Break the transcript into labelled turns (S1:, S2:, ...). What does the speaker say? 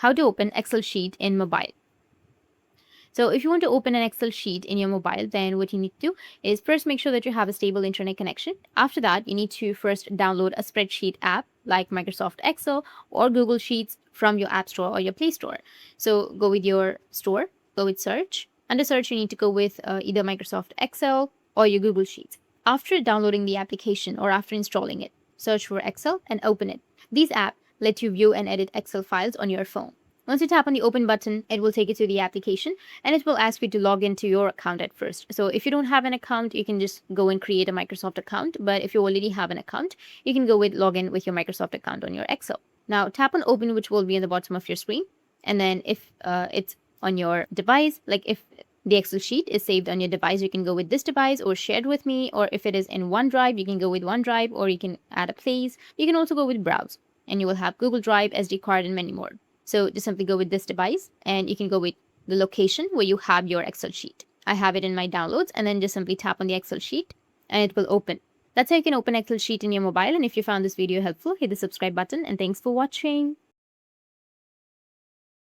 S1: how to open Excel sheet in mobile. So if you want to open an Excel sheet in your mobile, then what you need to do is first make sure that you have a stable internet connection. After that, you need to first download a spreadsheet app like Microsoft Excel or Google Sheets from your App Store or your Play Store. So go with your store, go with search. Under search, you need to go with either Microsoft Excel or your Google Sheets. After downloading the application or after installing it, search for Excel and open it. These apps let you view and edit Excel files on your phone. Once you tap on the open button, it will take you to the application and it will ask you to log into your account at first. So if you don't have an account, you can just go and create a Microsoft account. But if you already have an account, you can go with login with your Microsoft account on your Excel. Now tap on open, which will be on the bottom of your screen. And then if it's on your device, like if the Excel sheet is saved on your device, you can go with this device or shared with me. Or if it is in OneDrive, you can go with OneDrive, or you can add a place. You can also go with browse and you will have Google Drive, SD card, and many more. So just simply go with this device and you can go with the location where you have your Excel sheet. I have it in my downloads, and then just simply tap on the Excel sheet and it will open. That's how you can open Excel sheet in your mobile. And if you found this video helpful, hit the subscribe button, and thanks for watching.